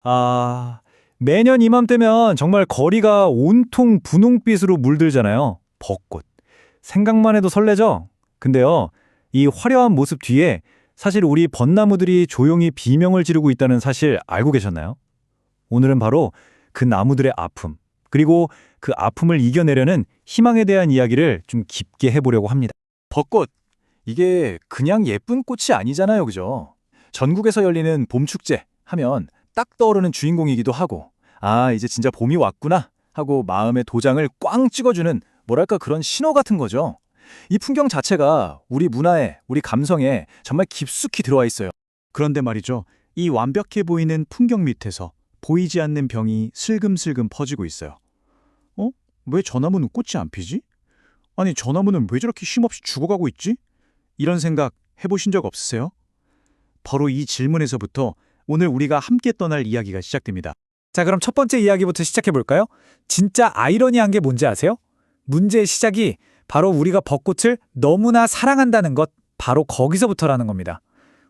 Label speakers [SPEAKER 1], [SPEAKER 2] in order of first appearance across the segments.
[SPEAKER 1] 아, 매년 이맘때면 정말 거리가 온통 분홍빛으로 물들잖아요. 벚꽃. 생각만 해도 설레죠? 근데요, 이 화려한 모습 뒤에 사실 우리 벚나무들이 조용히 비명을 지르고 있다는 사실 알고 계셨나요? 오늘은 바로 그 나무들의 아픔, 그리고 그 아픔을 이겨내려는 희망에 대한 이야기를 좀 깊게 해보려고 합니다. 벚꽃. 이게 그냥 예쁜 꽃이 아니잖아요, 그죠? 전국에서 열리는 봄축제 하면 딱 떠오르는 주인공이기도 하고, 아, 이제 진짜 봄이 왔구나 하고 마음의 도장을 꽝 찍어주는 뭐랄까 그런 신호 같은 거죠. 이 풍경 자체가 우리 문화에, 우리 감성에 정말 깊숙이 들어와 있어요.
[SPEAKER 2] 그런데 말이죠. 이 완벽해 보이는 풍경 밑에서 보이지 않는 병이 슬금슬금 퍼지고 있어요. 어? 왜 저 나무는 꽃이 안 피지? 아니, 저 나무는 왜 저렇게 쉼없이 죽어가고 있지? 이런 생각 해보신 적 없으세요? 바로 이 질문에서부터 오늘 우리가 함께 떠날 이야기가 시작됩니다.
[SPEAKER 1] 자, 그럼 첫 번째 이야기부터 시작해 볼까요? 진짜 아이러니한 게 뭔지 아세요? 문제의 시작이 바로 우리가 벚꽃을 너무나 사랑한다는 것, 바로 거기서부터라는 겁니다.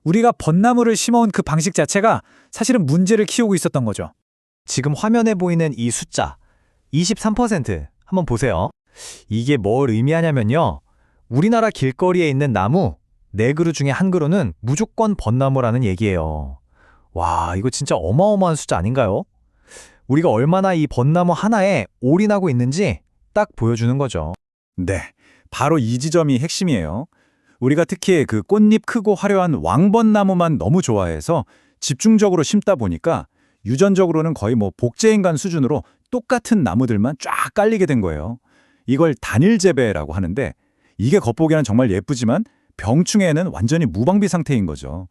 [SPEAKER 1] 우리가 벚나무를 심어온 그 방식 자체가 사실은 문제를 키우고 있었던 거죠.
[SPEAKER 3] 지금 화면에 보이는 이 숫자 23% 한번 보세요. 이게 뭘 의미하냐면요. 우리나라 길거리에 있는 나무 4그루 중에 1그루는 무조건 벚나무라는 얘기예요. 와, 이거 진짜 어마어마한 숫자 아닌가요? 우리가 얼마나 이 벚나무 하나에 올인하고 있는지 딱 보여주는 거죠.
[SPEAKER 1] 네, 바로 이 지점이 핵심이에요. 우리가 특히 그 꽃잎 크고 화려한 왕벚나무만 너무 좋아해서 집중적으로 심다 보니까 유전적으로는 거의 뭐 복제인간 수준으로 똑같은 나무들만 쫙 깔리게 된 거예요. 이걸 단일 재배라고 하는데 이게 겉보기에는 정말 예쁘지만 병충해에는 완전히 무방비 상태인 거죠.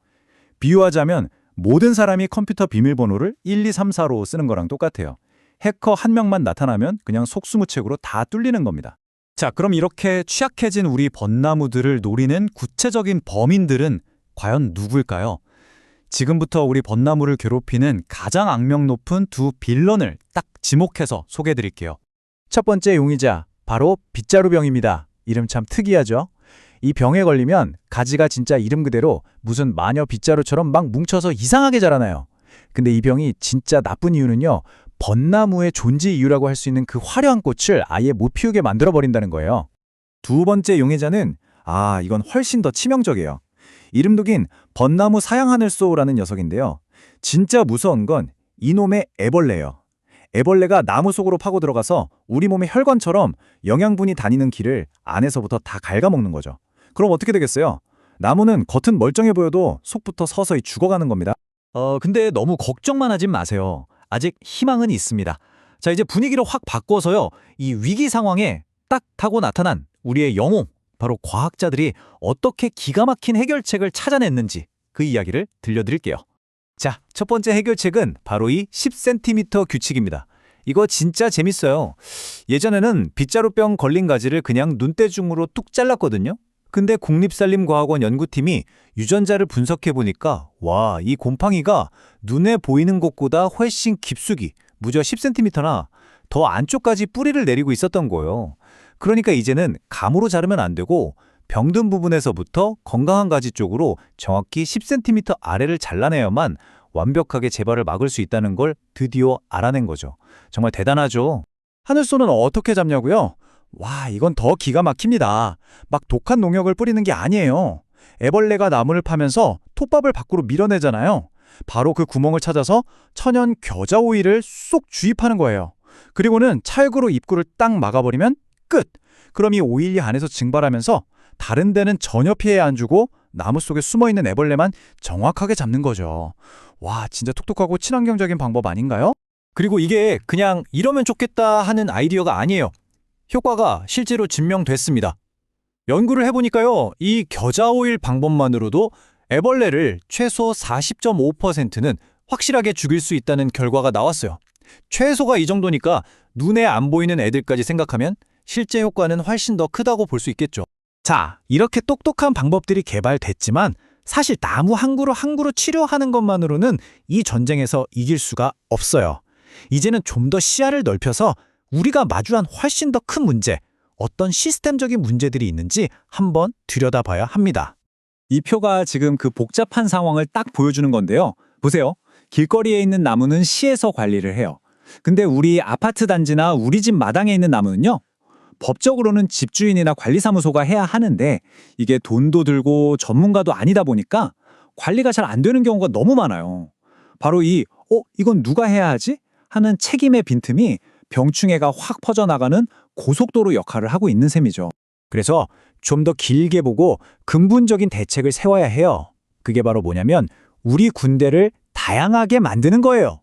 [SPEAKER 1] 비유하자면 모든 사람이 컴퓨터 비밀번호를 1, 2, 3, 4로 쓰는 거랑 똑같아요. 해커 한 명만 나타나면 그냥 속수무책으로 다 뚫리는 겁니다. 자, 그럼 이렇게 취약해진 우리 벚나무들을 노리는 구체적인 범인들은 과연 누구일까요? 지금부터 우리 벚나무를 괴롭히는 가장 악명 높은 두 빌런을 딱 지목해서 소개해드릴게요.
[SPEAKER 2] 첫 번째 용의자, 바로 빗자루병입니다. 이름 참 특이하죠? 이 병에 걸리면 가지가 진짜 이름 그대로 무슨 마녀 빗자루처럼 막 뭉쳐서 이상하게 자라나요. 근데 이 병이 진짜 나쁜 이유는요. 벚나무의 존재 이유라고 할 수 있는 그 화려한 꽃을 아예 못 피우게 만들어버린다는 거예요.
[SPEAKER 1] 두 번째 용의자는 이건 훨씬 더 치명적이에요. 이름도 긴 벚나무 사양하늘소라는 녀석인데요. 진짜 무서운 건 이놈의 애벌레예요. 애벌레가 나무 속으로 파고 들어가서 우리 몸의 혈관처럼 영양분이 다니는 길을 안에서부터 다 갉아먹는 거죠. 그럼 어떻게 되겠어요? 나무는 겉은 멀쩡해 보여도 속부터 서서히 죽어가는 겁니다.
[SPEAKER 3] 근데 너무 걱정만 하진 마세요. 아직 희망은 있습니다. 자, 이제 분위기를 확 바꿔서요. 이 위기 상황에 딱 하고 나타난 우리의 영웅, 바로 과학자들이 어떻게 기가 막힌 해결책을 찾아냈는지 그 이야기를 들려드릴게요. 자, 첫 번째 해결책은 바로 이 10cm 규칙입니다. 이거 진짜 재밌어요. 예전에는 빗자루병 걸린 가지를 그냥 눈대중으로 뚝 잘랐거든요. 근데 국립산림과학원 연구팀이 유전자를 분석해보니까 와, 이 곰팡이가 눈에 보이는 것보다 훨씬 깊숙이 무려 10cm나 더 안쪽까지 뿌리를 내리고 있었던 거예요. 그러니까 이제는 감으로 자르면 안 되고 병든 부분에서부터 건강한 가지 쪽으로 정확히 10cm 아래를 잘라내야만 완벽하게 재발을 막을 수 있다는 걸 드디어 알아낸 거죠. 정말 대단하죠?
[SPEAKER 2] 하늘소는 어떻게 잡냐고요? 와, 이건 더 기가 막힙니다. 막 독한 농약을 뿌리는 게 아니에요. 애벌레가 나무를 파면서 톱밥을 밖으로 밀어내잖아요. 바로 그 구멍을 찾아서 천연 겨자 오일을 쏙 주입하는 거예요. 그리고는 찰구로 입구를 딱 막아버리면 끝! 그럼 이 오일이 안에서 증발하면서 다른 데는 전혀 피해 안 주고 나무 속에 숨어있는 애벌레만 정확하게 잡는 거죠. 와, 진짜 똑똑하고 친환경적인 방법 아닌가요?
[SPEAKER 3] 그리고 이게 그냥 이러면 좋겠다 하는 아이디어가 아니에요. 효과가 실제로 증명됐습니다. 연구를 해보니까요, 이 겨자 오일 방법만으로도 애벌레를 최소 40.5%는 확실하게 죽일 수 있다는 결과가 나왔어요. 최소가 이 정도니까 눈에 안 보이는 애들까지 생각하면 실제 효과는 훨씬 더 크다고 볼 수 있겠죠.
[SPEAKER 2] 자, 이렇게 똑똑한 방법들이 개발됐지만 사실 나무 한 그루 한 그루 치료하는 것만으로는 이 전쟁에서 이길 수가 없어요. 이제는 좀 더 시야를 넓혀서 우리가 마주한 훨씬 더 큰 문제, 어떤 시스템적인 문제들이 있는지 한번 들여다봐야 합니다.
[SPEAKER 1] 이 표가 지금 그 복잡한 상황을 딱 보여주는 건데요. 보세요. 길거리에 있는 나무는 시에서 관리를 해요. 근데 우리 아파트 단지나 우리 집 마당에 있는 나무는요, 법적으로는 집주인이나 관리사무소가 해야 하는데 이게 돈도 들고 전문가도 아니다 보니까 관리가 잘 안 되는 경우가 너무 많아요. 바로 이건 누가 해야 하지? 하는 책임의 빈틈이 병충해가 확 퍼져나가는 고속도로 역할을 하고 있는 셈이죠.
[SPEAKER 2] 그래서 좀 더 길게 보고 근본적인 대책을 세워야 해요. 그게 바로 뭐냐면 우리 군대를 다양하게 만드는 거예요.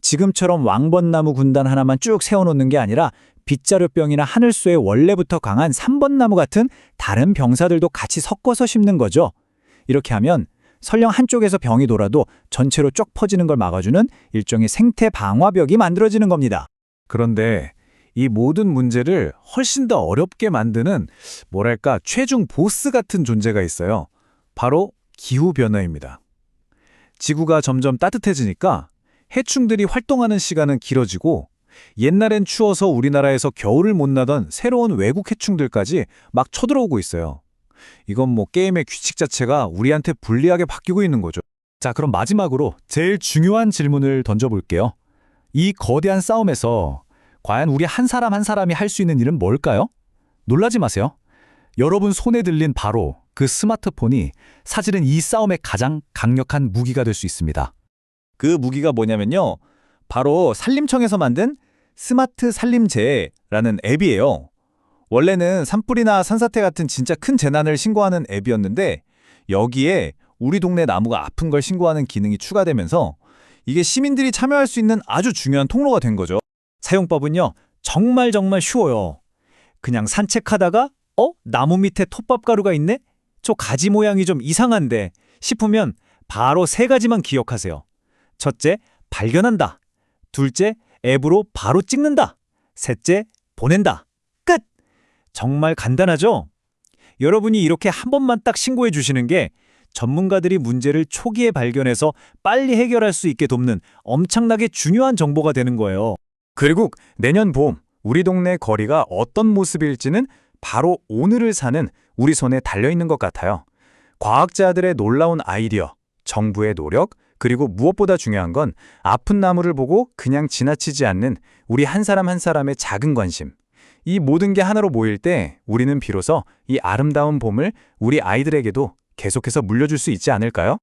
[SPEAKER 2] 지금처럼 왕벚나무 군단 하나만 쭉 세워놓는 게 아니라 빗자루병이나 하늘소에 원래부터 강한 3번나무 같은 다른 병사들도 같이 섞어서 심는 거죠. 이렇게 하면 설령 한쪽에서 병이 돌아도 전체로 쪽 퍼지는 걸 막아주는 일종의 생태 방화벽이 만들어지는 겁니다.
[SPEAKER 4] 그런데 이 모든 문제를 훨씬 더 어렵게 만드는 뭐랄까 최종 보스 같은 존재가 있어요. 바로 기후변화입니다. 지구가 점점 따뜻해지니까 해충들이 활동하는 시간은 길어지고 옛날엔 추워서 우리나라에서 겨울을 못 나던 새로운 외국 해충들까지 막 쳐들어오고 있어요. 이건 뭐 게임의 규칙 자체가 우리한테 불리하게 바뀌고 있는 거죠.
[SPEAKER 2] 자, 그럼 마지막으로 제일 중요한 질문을 던져볼게요. 이 거대한 싸움에서 과연 우리 한 사람 한 사람이 할 수 있는 일은 뭘까요? 놀라지 마세요. 여러분 손에 들린 바로 그 스마트폰이 사실은 이 싸움의 가장 강력한 무기가 될 수 있습니다.
[SPEAKER 3] 그 무기가 뭐냐면요. 바로 산림청에서 만든 스마트 산림재해라는 앱이에요. 원래는 산불이나 산사태 같은 진짜 큰 재난을 신고하는 앱이었는데 여기에 우리 동네 나무가 아픈 걸 신고하는 기능이 추가되면서 이게 시민들이 참여할 수 있는 아주 중요한 통로가 된 거죠. 사용법은요. 정말 쉬워요. 그냥 산책하다가 나무 밑에 톱밥가루가 있네? 저 가지 모양이 좀 이상한데 싶으면 바로 3가지만 기억하세요. 첫째, 발견한다. 둘째, 앱으로 바로 찍는다. 셋째, 보낸다. 끝! 정말 간단하죠? 여러분이 이렇게 한 번만 딱 신고해 주시는 게 전문가들이 문제를 초기에 발견해서 빨리 해결할 수 있게 돕는 엄청나게 중요한 정보가 되는 거예요.
[SPEAKER 2] 그리고 내년 봄 우리 동네 거리가 어떤 모습일지는 바로 오늘을 사는 우리 손에 달려있는 것 같아요. 과학자들의 놀라운 아이디어, 정부의 노력, 그리고 무엇보다 중요한 건 아픈 나무를 보고 그냥 지나치지 않는 우리 한 사람 한 사람의 작은 관심. 이 모든 게 하나로 모일 때 우리는 비로소 이 아름다운 봄을 우리 아이들에게도 계속해서 물려줄 수 있지 않을까요?